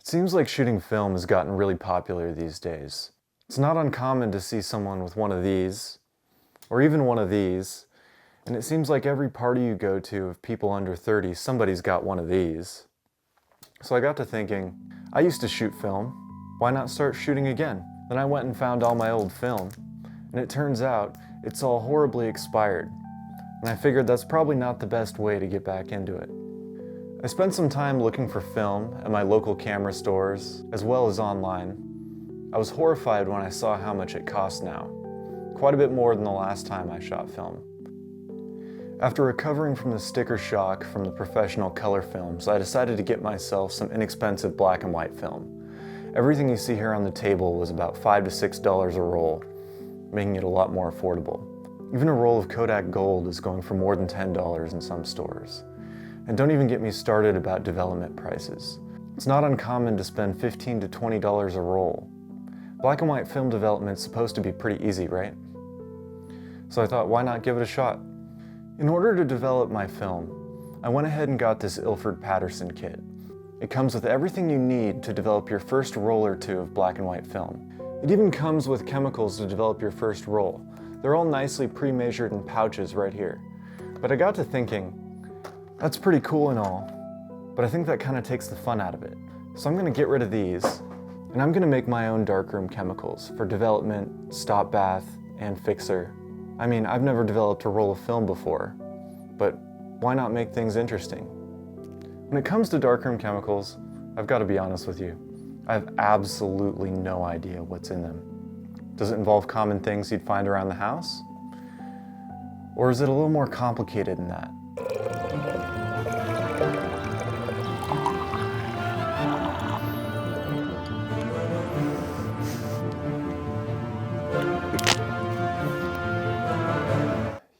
It seems like shooting film has gotten really popular these days. It's not uncommon to see someone with one of these, or even one of these, and it seems like every party you go to of people under 30, somebody's got one of these. So I got to thinking, I used to shoot film, why not start shooting again? Then I went and found all my old film, and it turns out it's all horribly expired, and I figured that's probably not the best way to get back into it. I spent some time looking for film at my local camera stores, as well as online. I was horrified when I saw how much it costs now, quite a bit more than the last time I shot film. After recovering from the sticker shock from the professional color films, I decided to get myself some inexpensive black and white film. Everything you see here on the table was about $5 to $6 a roll, making it a lot more affordable. Even a roll of Kodak Gold is going for more than $10 in some stores. And don't even get me started about development prices. It's not uncommon to spend $15 to $20 a roll. Black and white film development's supposed to be pretty easy, right? So I thought, why not give it a shot? In order to develop my film, I went ahead and got this Ilford Patterson kit. It comes with everything you need to develop your first roll or two of black and white film. It even comes with chemicals to develop your first roll. They're all nicely pre-measured in pouches right here. But I got to thinking, that's pretty cool and all, but I think that kind of takes the fun out of it. So I'm going to get rid of these, and I'm going to make my own darkroom chemicals for development, stop bath, and fixer. I mean, I've never developed a roll of film before, but why not make things interesting? When it comes to darkroom chemicals, I've got to be honest with you. I have absolutely no idea what's in them. Does it involve common things you'd find around the house? Or is it a little more complicated than that?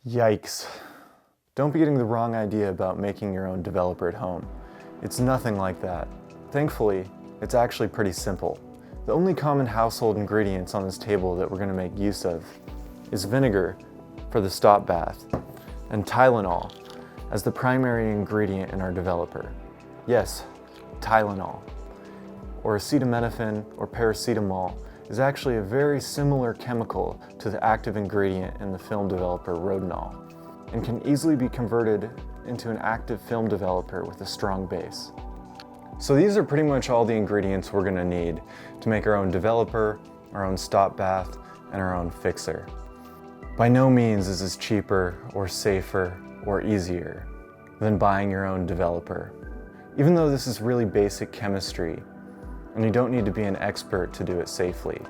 Yikes. Don't be getting the wrong idea about making your own developer at home. It's nothing like that. Thankfully, it's actually pretty simple. The only common household ingredients on this table that we're going to make use of is vinegar for the stop bath and Tylenol as the primary ingredient in our developer. Yes, Tylenol, or acetaminophen or paracetamol, is actually a very similar chemical to the active ingredient in the film developer Rodinal, and can easily be converted into an active film developer with a strong base. So these are pretty much all the ingredients we're going to need to make our own developer, our own stop bath, and our own fixer. By no means is this cheaper or safer or easier than buying your own developer. Even though this is really basic chemistry, and you don't need to be an expert to do it safely,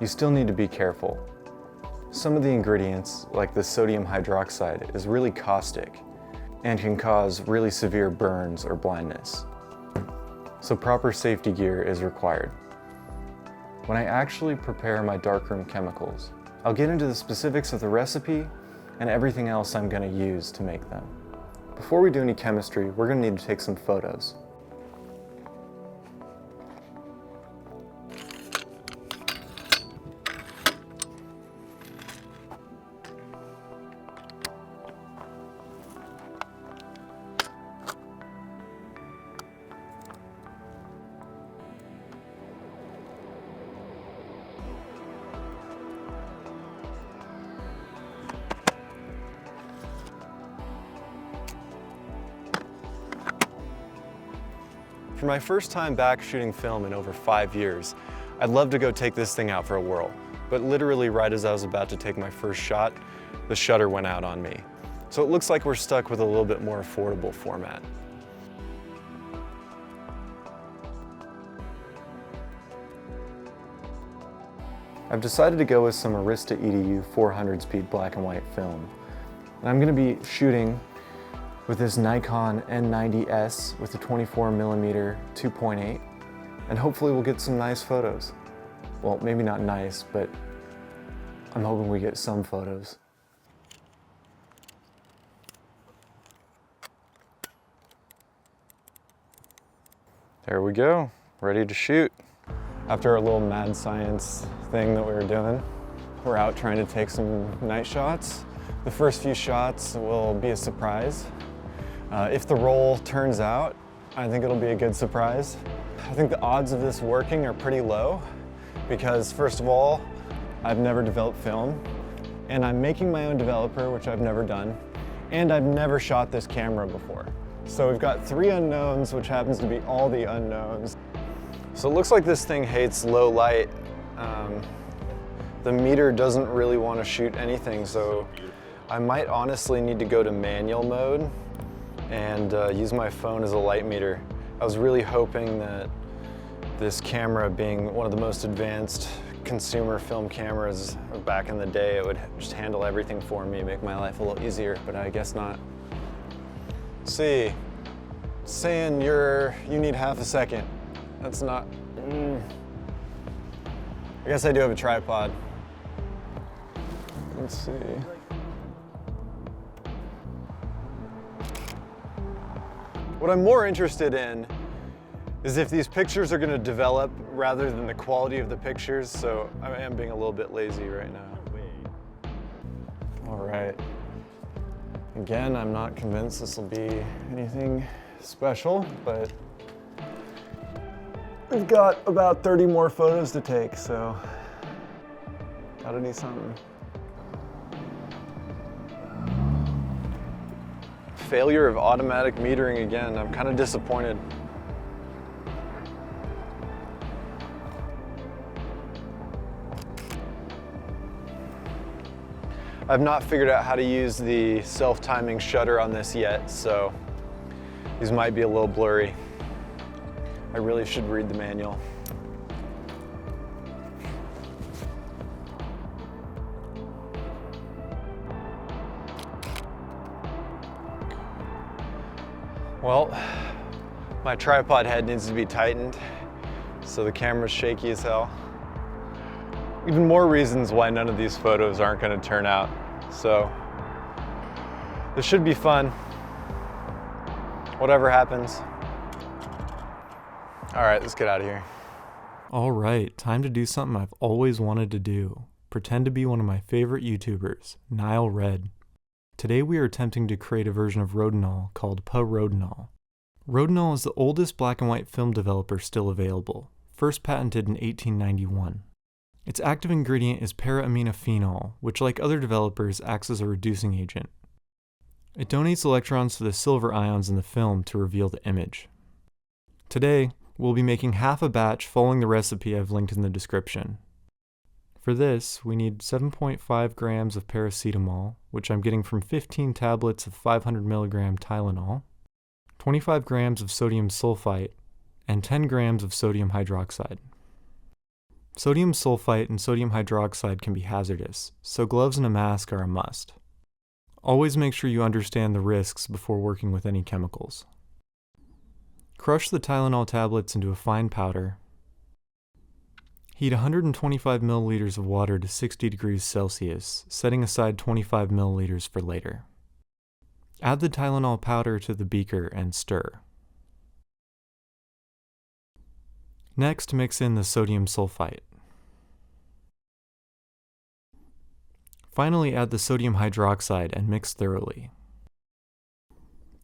you still need to be careful. Some of the ingredients, like the sodium hydroxide, is really caustic and can cause really severe burns or blindness. So proper safety gear is required. When I actually prepare my darkroom chemicals, I'll get into the specifics of the recipe and everything else I'm going to use to make them. Before we do any chemistry, we're going to need to take some photos. For my first time back shooting film in over 5 years, I'd love to go take this thing out for a whirl, but literally right as I was about to take my first shot, the shutter went out on me. So it looks like we're stuck with a little bit more affordable format. I've decided to go with some Arista EDU 400 speed black and white film. And I'm going to be shooting with this Nikon N90S with a 24mm 2.8, and hopefully we'll get some nice photos. Well, maybe not nice, but I'm hoping we get some photos. There we go, ready to shoot. After our little mad science thing that we were doing, we're out trying to take some night shots. The first few shots will be a surprise. If the roll turns out, I think it'll be a good surprise. I think the odds of this working are pretty low because, first of all, I've never developed film, and I'm making my own developer, which I've never done, and I've never shot this camera before. So we've got 3 unknowns, which happens to be all the unknowns. So it looks like this thing hates low light. The meter doesn't really want to shoot anything, so I might honestly need to go to manual mode and use my phone as a light meter. I was really hoping that this camera, being one of the most advanced consumer film cameras of back in the day, it would just handle everything for me, make my life a little easier, but I guess not. Let's see, saying you need half a second. That's not, I guess I do have a tripod. Let's see. What I'm more interested in is if these pictures are going to develop rather than the quality of the pictures, so I am being a little bit lazy right now. All right. Again, I'm not convinced this will be anything special, but we've got about 30 more photos to take, so gotta do something. Failure of automatic metering again. I'm kind of disappointed. I've not figured out how to use the self-timing shutter on this yet, so these might be a little blurry. I really should read the manual. Well, my tripod head needs to be tightened, so the camera's shaky as hell. Even more reasons why none of these photos aren't going to turn out. So this should be fun. Whatever happens. All right, let's get out of here. All right, time to do something I've always wanted to do. Pretend to be one of my favorite YouTubers, Nile Red. Today we are attempting to create a version of Rodinal called Parodinal. Rodinal is the oldest black and white film developer still available, first patented in 1891. Its active ingredient is para-aminophenol, which, like other developers, acts as a reducing agent. It donates electrons to the silver ions in the film to reveal the image. Today, we'll be making half a batch following the recipe I've linked in the description. For this, we need 7.5 grams of paracetamol, which I'm getting from 15 tablets of 500 milligram Tylenol, 25 grams of sodium sulfite, and 10 grams of sodium hydroxide. Sodium sulfite and sodium hydroxide can be hazardous, so gloves and a mask are a must. Always make sure you understand the risks before working with any chemicals. Crush the Tylenol tablets into a fine powder. Heat 125 milliliters of water to 60 degrees Celsius, setting aside 25 milliliters for later. Add the Tylenol powder to the beaker and stir. Next, mix in the sodium sulfite. Finally, add the sodium hydroxide and mix thoroughly.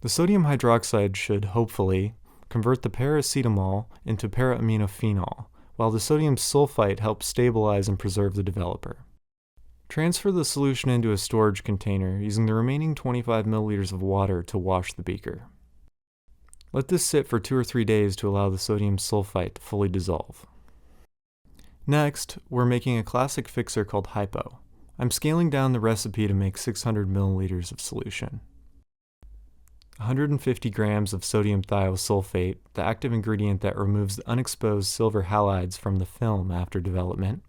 The sodium hydroxide should, hopefully, convert the paracetamol into para-aminophenol, while the sodium sulfite helps stabilize and preserve the developer. Transfer the solution into a storage container using the remaining 25 milliliters of water to wash the beaker. Let this sit for 2 or 3 days to allow the sodium sulfite to fully dissolve. Next, we're making a classic fixer called hypo. I'm scaling down the recipe to make 600 milliliters of solution. 150 grams of sodium thiosulfate, the active ingredient that removes the unexposed silver halides from the film after development.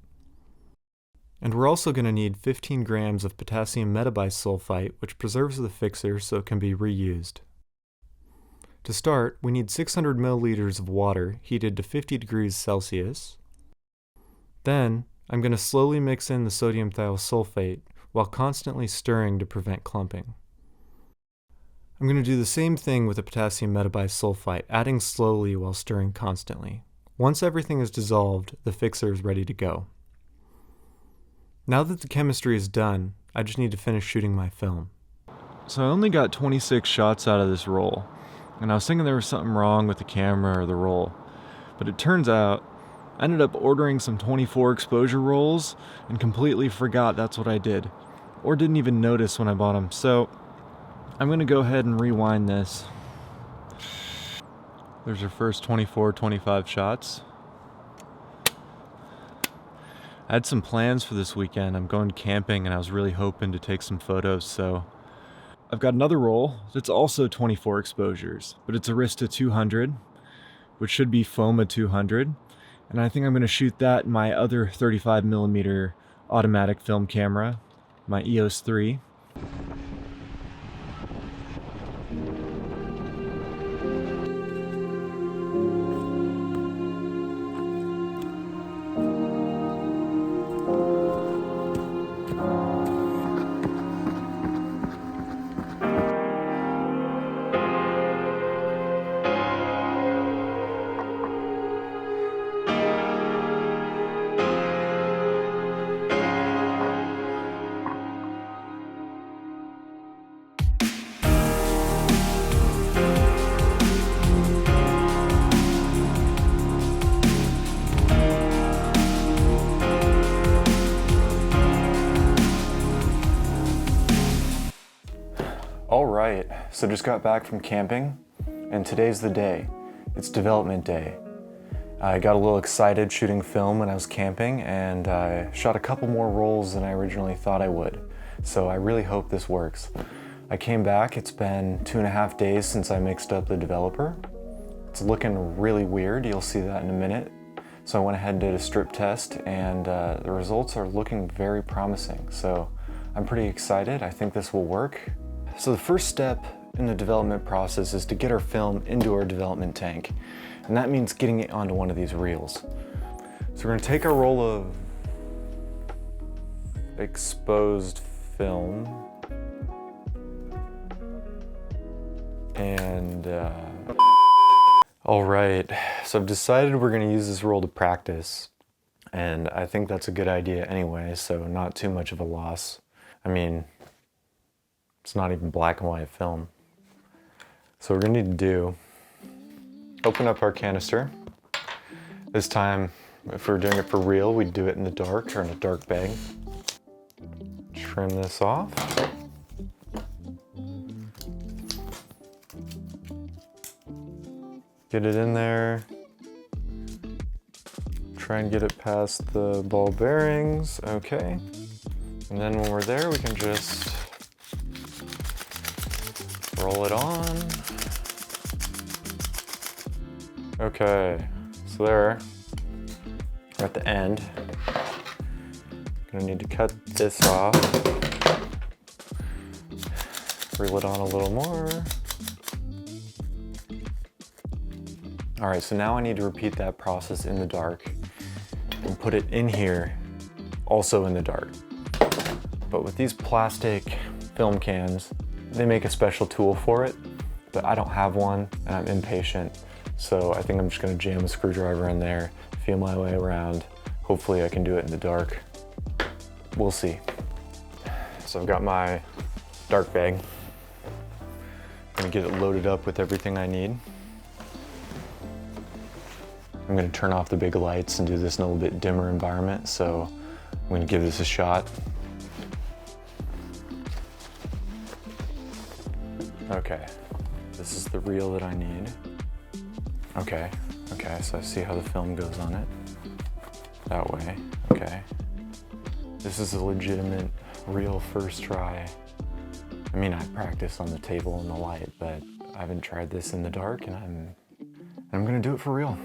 And we're also going to need 15 grams of potassium metabisulfite, which preserves the fixer so it can be reused. To start, we need 600 milliliters of water heated to 50 degrees Celsius. Then, I'm going to slowly mix in the sodium thiosulfate while constantly stirring to prevent clumping. I'm going to do the same thing with the potassium metabisulfite, adding slowly while stirring constantly. Once everything is dissolved, the fixer is ready to go. Now that the chemistry is done, I just need to finish shooting my film. So I only got 26 shots out of this roll, and I was thinking there was something wrong with the camera or the roll. But it turns out I ended up ordering some 24 exposure rolls and completely forgot that's what I did, or didn't even notice when I bought them. So I'm gonna go ahead and rewind this. There's our first 24, 25 shots. I had some plans for this weekend. I'm going camping and I was really hoping to take some photos, so I've got another roll that's also 24 exposures, but it's Arista 200, which should be FOMA 200. And I think I'm gonna shoot that in my other 35mm automatic film camera, my EOS 3. All right, so just got back from camping, and today's the day. It's development day. I got a little excited shooting film when I was camping, and I shot a couple more rolls than I originally thought I would. So I really hope this works. I came back, it's been 2.5 days since I mixed up the developer. It's looking really weird, you'll see that in a minute. So I went ahead and did a strip test, and the results are looking very promising. So I'm pretty excited, I think this will work. So the first step in the development process is to get our film into our development tank. And that means getting it onto one of these reels. So we're gonna take our roll of exposed film and all right, so I've decided we're gonna use this roll to practice. And I think that's a good idea anyway, so not too much of a loss. I mean, it's not even black and white film. So what we're gonna need to do, open up our canister. This time, if we're doing it for real, we'd do it in the dark or in a dark bag. Trim this off. Get it in there. Try and get it past the ball bearings, okay. And then when we're there, we can just roll it on. Okay, so there, we're at the end. Gonna need to cut this off. Reel it on a little more. All right, so now I need to repeat that process in the dark and put it in here, also in the dark. But with these plastic film cans, they make a special tool for it, but I don't have one and I'm impatient. So I think I'm just gonna jam a screwdriver in there, feel my way around. Hopefully I can do it in the dark. We'll see. So I've got my dark bag. I'm gonna get it loaded up with everything I need. I'm gonna turn off the big lights and do this in a little bit dimmer environment, so I'm gonna give this a shot. Okay, this is the reel that I need. Okay, so I see how the film goes on it. That way, okay. This is a legitimate, real first try. I mean, I practice on the table and the light, but I haven't tried this in the dark, and I'm gonna do it for real.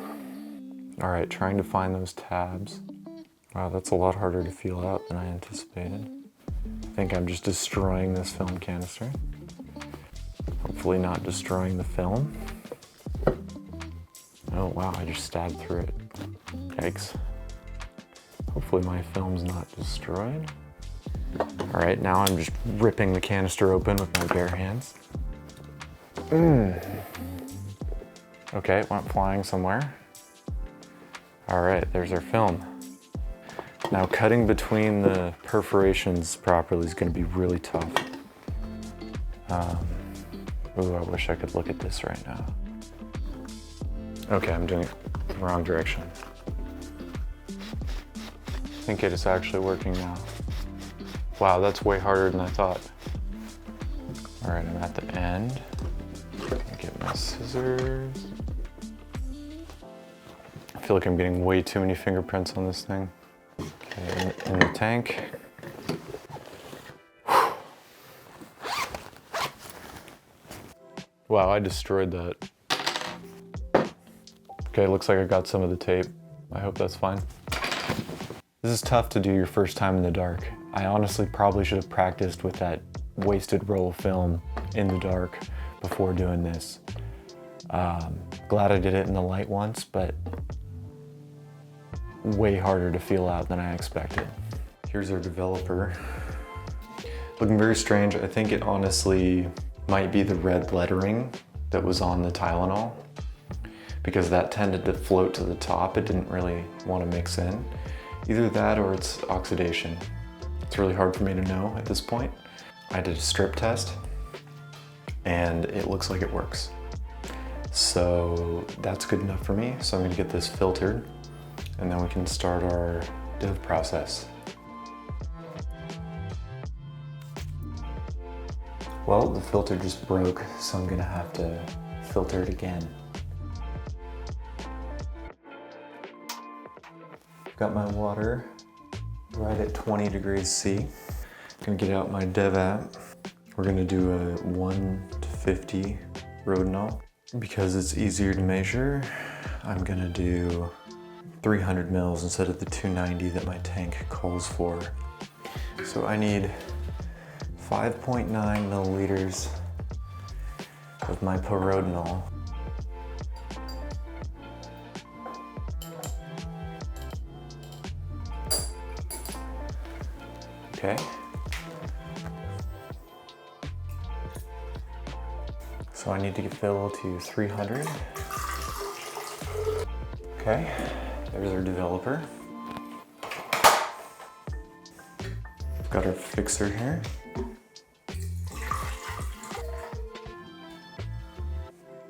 All right, trying to find those tabs. Wow, that's a lot harder to feel out than I anticipated. I think I'm just destroying this film canister. Hopefully not destroying the film. Oh wow, I just stabbed through it. Yikes. Hopefully my film's not destroyed. All right, now I'm just ripping the canister open with my bare hands. Okay, it went flying somewhere. All right, there's our film. Now cutting between the perforations properly is gonna be really tough. Ooh, I wish I could look at this right now. Okay, I'm doing it Wrong direction. I think it is actually working now. Wow, that's way harder than I thought. All right, I'm at the end. Get my scissors. I feel like I'm getting way too many fingerprints on this thing. Okay, in the tank. Wow, I destroyed that. Okay, looks like I got some of the tape. I hope that's fine. This is tough to do your first time in the dark. I honestly probably should have practiced with that wasted roll of film in the dark before doing this. Glad I did it in the light once, but way harder to feel out than I expected. Here's our developer. Looking very strange. I think it honestly might be the red lettering that was on the Tylenol, because that tended to float to the top. It didn't really want to mix in. Either that or it's oxidation. It's really hard for me to know at this point. I did a strip test and it looks like it works. So that's good enough for me. So I'm gonna get this filtered and then we can start our dev process. Well, the filter just broke, so I'm gonna have to filter it again. Got my water right at 20 degrees C. Gonna get out my dev app. We're gonna do a 1 to 50 Rodinal. Because it's easier to measure, I'm gonna do 300 mils instead of the 290 that my tank calls for. So I need 5.9 milliliters of my Parodinal. Okay. So I need to fill to 300. Okay, there's our developer. Got our fixer here.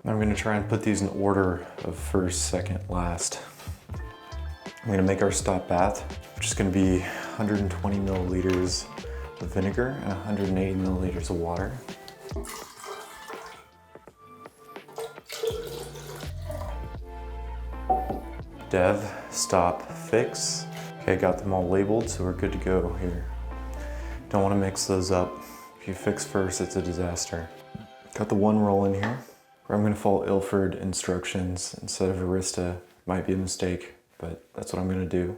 I'm gonna try and put these in order of first, second, last. I'm gonna make our stop bath, which is gonna be 120 milliliters of vinegar and 180 milliliters of water. Dev, stop, fix. Okay, got them all labeled, so we're good to go here. Don't want to mix those up. If you fix first, it's a disaster. Got the one roll in here. I'm going to follow Ilford instructions instead of Arista. Might be a mistake, but that's what I'm going to do.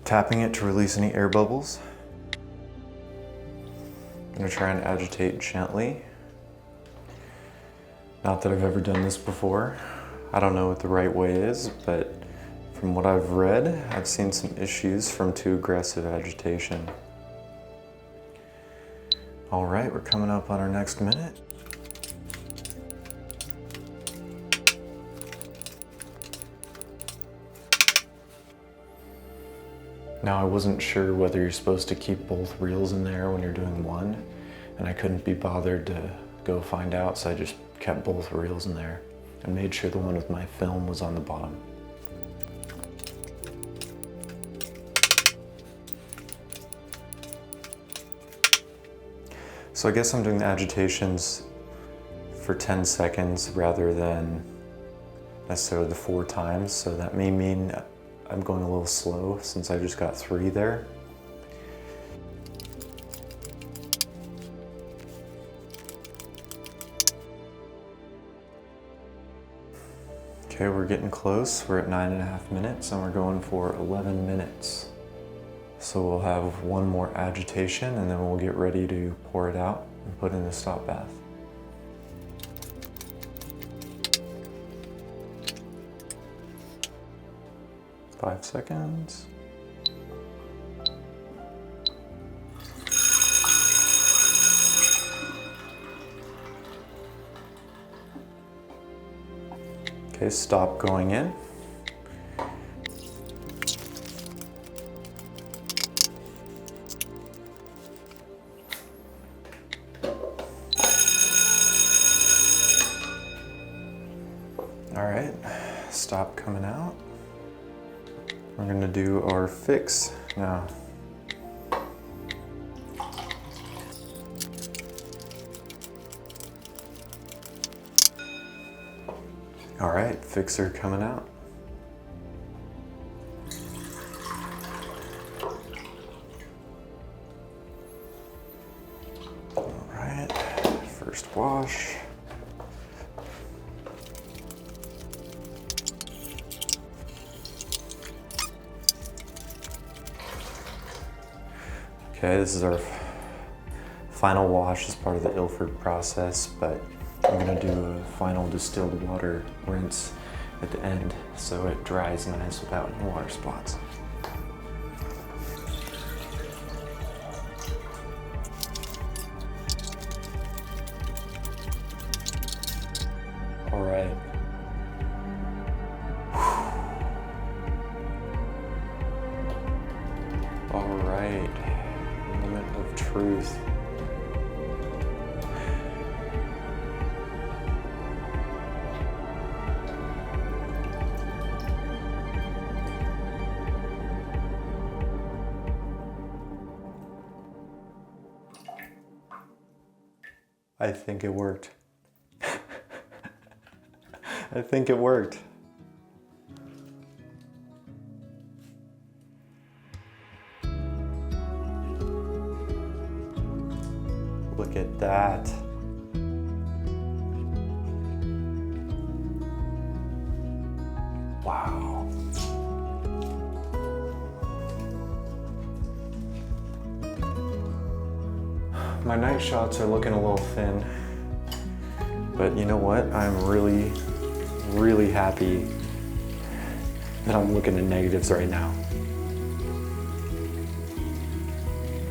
Tapping it to release any air bubbles. I'm gonna try and agitate gently. Not that I've ever done this before. I don't know what the right way is, but from what I've read, I've seen some issues from too aggressive agitation. All right, we're coming up on our next minute. Now I wasn't sure whether you're supposed to keep both reels in there when you're doing one, and I couldn't be bothered to go find out, so I just kept both reels in there and made sure the one with my film was on the bottom. So I guess I'm doing the agitations for 10 seconds rather than necessarily the 4 times, so that may mean I'm going a little slow since I just got 3 there. Okay, we're getting close. We're at 9.5 minutes and we're going for 11 minutes. So we'll have one more agitation and then we'll get ready to pour it out and put in the stop bath. 5 seconds. Okay, stop going in. All right, stop coming out. We're gonna do our fix now. All right, fixer coming out. All right, first wash. Okay, this is our final wash as part of the Ilford process, but I'm gonna do a final distilled water rinse at the end so it dries nice without any water spots. All right. All right, moment of truth. I think it worked. I think it worked. Look at that. Wow. My night shots are looking a little thin, but you know what? I'm really, really happy that I'm looking at negatives right now.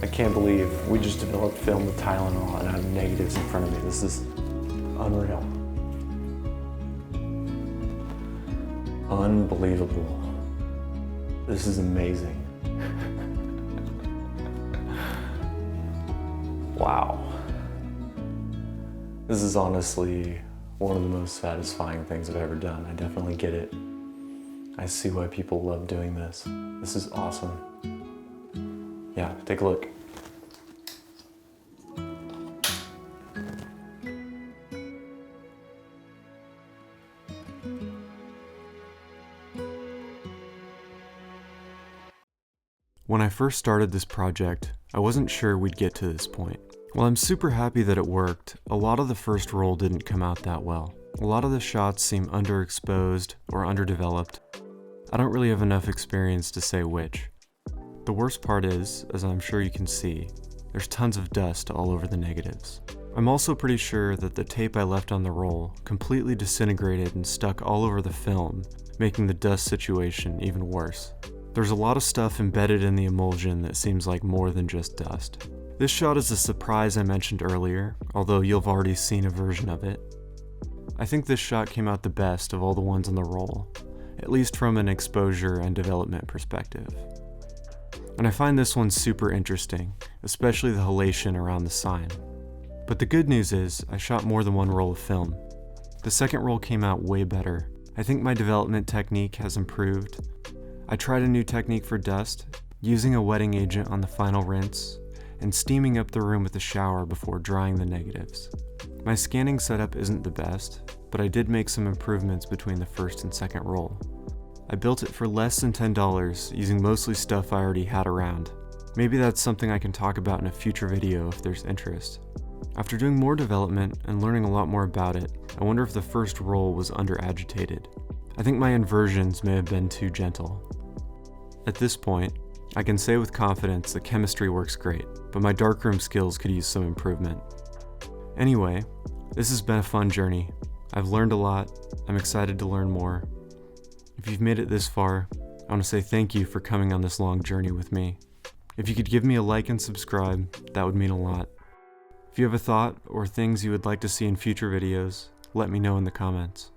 I can't believe we just developed film with Tylenol and I have negatives in front of me. This is unreal. Unbelievable. This is amazing. Wow. This is honestly one of the most satisfying things I've ever done. I definitely get it. I see why people love doing this. This is awesome. Yeah, take a look. When I first started this project, I wasn't sure we'd get to this point. While I'm super happy that it worked, a lot of the first roll didn't come out that well. A lot of the shots seem underexposed or underdeveloped. I don't really have enough experience to say which. The worst part is, as I'm sure you can see, there's tons of dust all over the negatives. I'm also pretty sure that the tape I left on the roll completely disintegrated and stuck all over the film, making the dust situation even worse. There's a lot of stuff embedded in the emulsion that seems like more than just dust. This shot is a surprise I mentioned earlier, although you've already seen a version of it. I think this shot came out the best of all the ones on the roll, at least from an exposure and development perspective. And I find this one super interesting, especially the halation around the sign. But the good news is, I shot more than one roll of film. The second roll came out way better. I think my development technique has improved. I tried a new technique for dust, using a wetting agent on the final rinse, and steaming up the room with a shower before drying the negatives. My scanning setup isn't the best, but I did make some improvements between the first and second roll. I built it for less than $10 using mostly stuff I already had around. Maybe that's something I can talk about in a future video if there's interest. After doing more development and learning a lot more about it, I wonder if the first roll was under-agitated. I think my inversions may have been too gentle. At this point, I can say with confidence the chemistry works great, but my darkroom skills could use some improvement. Anyway, this has been a fun journey. I've learned a lot, I'm excited to learn more. If you've made it this far, I want to say thank you for coming on this long journey with me. If you could give me a like and subscribe, that would mean a lot. If you have a thought or things you would like to see in future videos, let me know in the comments.